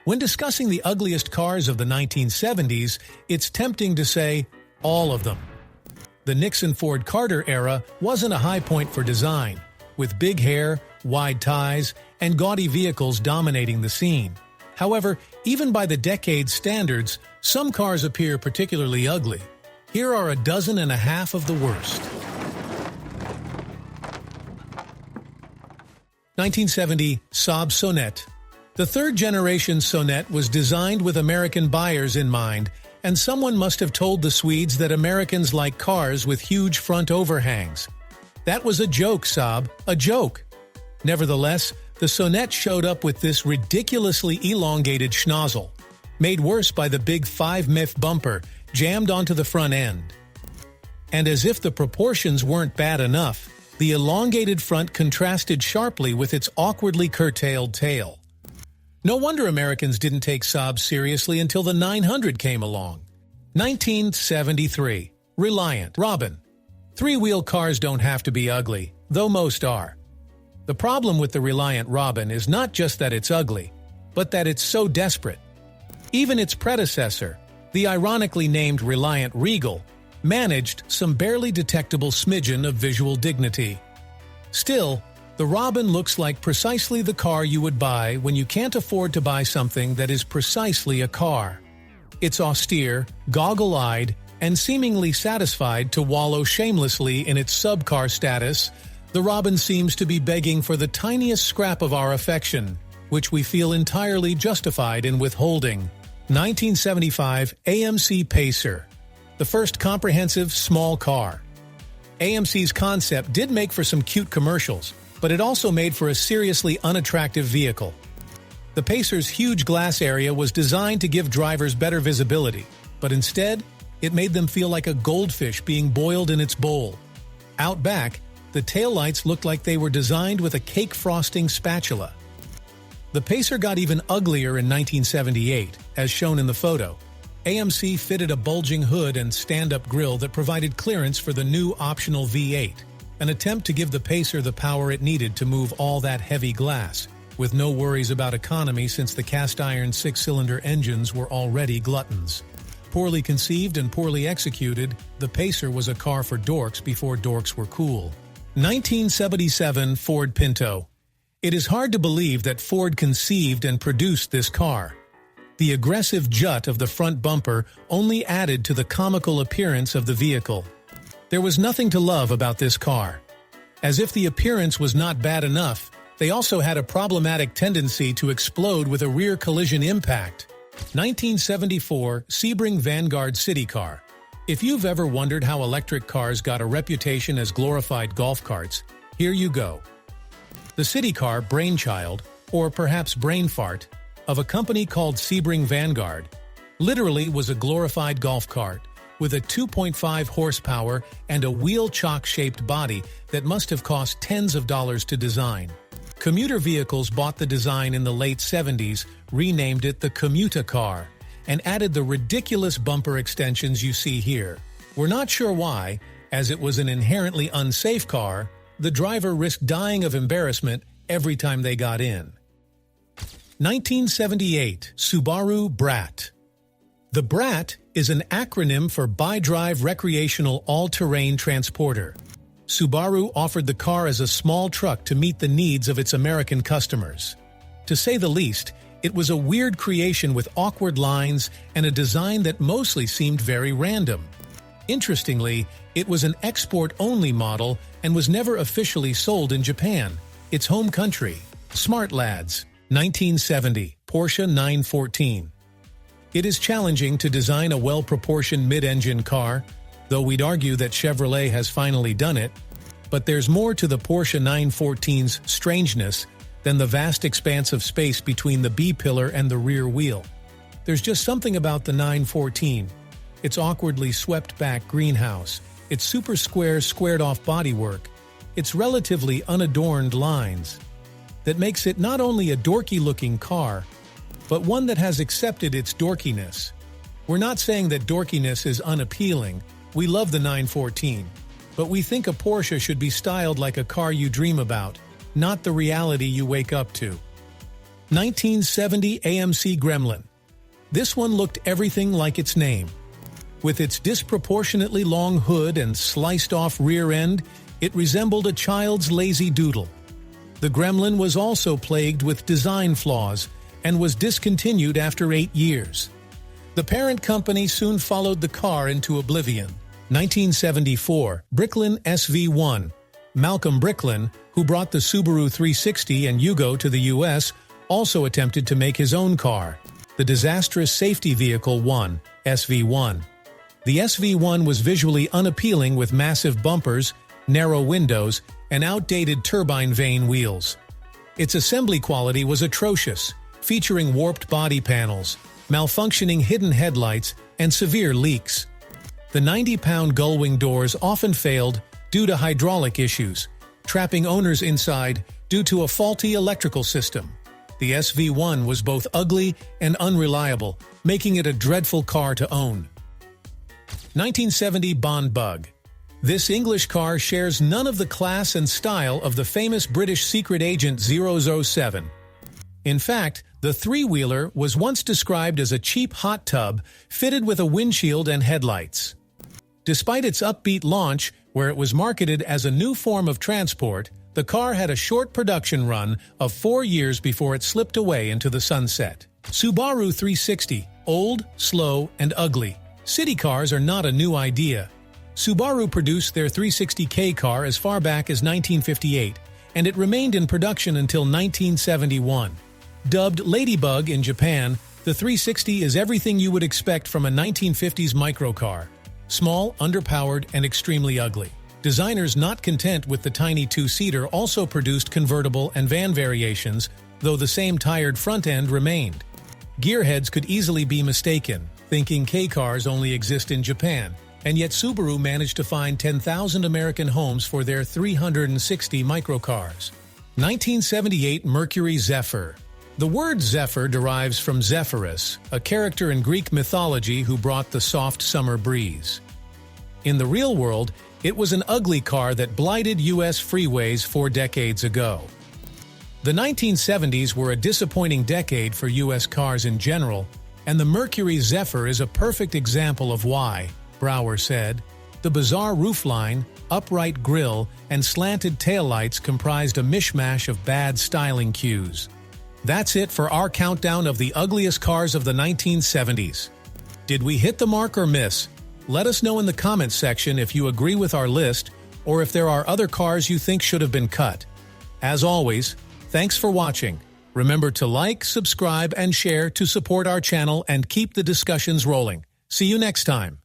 When discussing the ugliest cars of the 1970s, it's tempting to say, all of them. The Nixon-Ford Carter era wasn't a high point for design, with big hair, wide ties, and gaudy vehicles dominating the scene. However, even by the decade's standards, some cars appear particularly ugly. Here are 12 of the worst. 1970 Saab Sonnet. The third-generation Sonnet was designed with American buyers in mind, and someone must have told the Swedes that Americans like cars with huge front overhangs. That was a joke, Saab, a joke. Nevertheless, the Sonnet showed up with this ridiculously elongated schnozzle, made worse by the big 5-MIF bumper jammed onto the front end. And as if the proportions weren't bad enough, the elongated front contrasted sharply with its awkwardly curtailed tail. No wonder Americans didn't take Saab seriously until the 900 came along. 1973 Reliant Robin. Three-wheel cars don't have to be ugly, though most are. The problem with the Reliant Robin is not just that it's ugly, but that it's so desperate. Even its predecessor, the ironically named Reliant Regal, managed some barely detectable smidgen of visual dignity. Still, the Robin looks like precisely the car you would buy when you can't afford to buy something that is precisely a car. It's austere, goggle-eyed, and seemingly satisfied to wallow shamelessly in its subcar status. The Robin seems to be begging for the tiniest scrap of our affection, which we feel entirely justified in withholding. 1975 AMC Pacer. The first comprehensive small car. AMC's concept did make for some cute commercials, but it also made for a seriously unattractive vehicle. The Pacer's huge glass area was designed to give drivers better visibility, but instead, it made them feel like a goldfish being boiled in its bowl. Out back, the taillights looked like they were designed with a cake frosting spatula. The Pacer got even uglier in 1978, as shown in the photo. AMC fitted a bulging hood and stand-up grille that provided clearance for the new optional V8, an attempt to give the Pacer the power it needed to move all that heavy glass, with no worries about economy since the cast-iron 6-cylinder engines were already gluttons. Poorly conceived and poorly executed, the Pacer was a car for dorks before dorks were cool. 1977 Ford Pinto. It is hard to believe that Ford conceived and produced this car. The aggressive jut of the front bumper only added to the comical appearance of the vehicle. There was nothing to love about this car. As if the appearance was not bad enough, they also had a problematic tendency to explode with a rear collision impact. 1974 Sebring Vanguard City Car. If you've ever wondered how electric cars got a reputation as glorified golf carts, here you go. The city car brainchild, or perhaps brain fart, of a company called Sebring Vanguard, literally was a glorified golf cart, with a 2.5 horsepower and a wheel chock-shaped body that must have cost tens of dollars to design. Commuter vehicles bought the design in the late 70s, renamed it the Commuta car, and added the ridiculous bumper extensions you see here. We're not sure why, as it was an inherently unsafe car. The driver risked dying of embarrassment every time they got in. 1978 Subaru Brat. The Brat is an acronym for Bi-Drive Recreational All-Terrain Transporter. Subaru offered the car as a small truck to meet the needs of its American customers. To say the least, it was a weird creation with awkward lines and a design that mostly seemed very random. Interestingly, it was an export-only model and was never officially sold in Japan, its home country. Smart lads. 1970 Porsche 914. It is challenging to design a well-proportioned mid-engine car, though we'd argue that Chevrolet has finally done it. But there's more to the Porsche 914's strangeness than the vast expanse of space between the B-pillar and the rear wheel. There's just something about the 914. Its awkwardly swept-back greenhouse, its super square squared-off bodywork, its relatively unadorned lines, that makes it not only a dorky-looking car, but one that has accepted its dorkiness. We're not saying that dorkiness is unappealing. We love the 914, but we think a Porsche should be styled like a car you dream about, not the reality you wake up to. 1970 AMC Gremlin. This one looked everything like its name. With its disproportionately long hood and sliced-off rear end, it resembled a child's lazy doodle. The Gremlin was also plagued with design flaws and was discontinued after 8 years. The parent company soon followed the car into oblivion. 1974 Bricklin SV1. Malcolm Bricklin, who brought the Subaru 360 and Yugo to the U.S., also attempted to make his own car, the disastrous safety vehicle 1, SV1. The SV1 was visually unappealing with massive bumpers, narrow windows, and outdated turbine vane wheels. Its assembly quality was atrocious, featuring warped body panels, malfunctioning hidden headlights, and severe leaks. The 90-pound gullwing doors often failed due to hydraulic issues, trapping owners inside due to a faulty electrical system. The SV1 was both ugly and unreliable, making it a dreadful car to own. 1970 Bond Bug. This English car shares none of the class and style of the famous British secret agent 007. In fact, the three-wheeler was once described as a cheap hot tub fitted with a windshield and headlights. Despite its upbeat launch, where it was marketed as a new form of transport, the car had a short production run of 4 years before it slipped away into the sunset. Subaru 360. Old, slow, and ugly. City cars are not a new idea. Subaru produced their 360K car as far back as 1958, and it remained in production until 1971. Dubbed Ladybug in Japan, the 360 is everything you would expect from a 1950s microcar. Small, underpowered, and extremely ugly. Designers not content with the tiny two-seater also produced convertible and van variations, though the same tired front end remained. Gearheads could easily be mistaken, thinking K-cars only exist in Japan, and yet Subaru managed to find 10,000 American homes for their 360 microcars. 1978 Mercury Zephyr. The word Zephyr derives from Zephyrus, a character in Greek mythology who brought the soft summer breeze. In the real world, it was an ugly car that blighted U.S. freeways 4 decades ago. The 1970s were a disappointing decade for U.S. cars in general, and the Mercury Zephyr is a perfect example of why, Brower said. The bizarre roofline, upright grille, and slanted taillights comprised a mishmash of bad styling cues. That's it for our countdown of the ugliest cars of the 1970s. Did we hit the mark or miss? Let us know in the comments section if you agree with our list or if there are other cars you think should have been cut. As always, thanks for watching. Remember to like, subscribe, and share to support our channel and keep the discussions rolling. See you next time.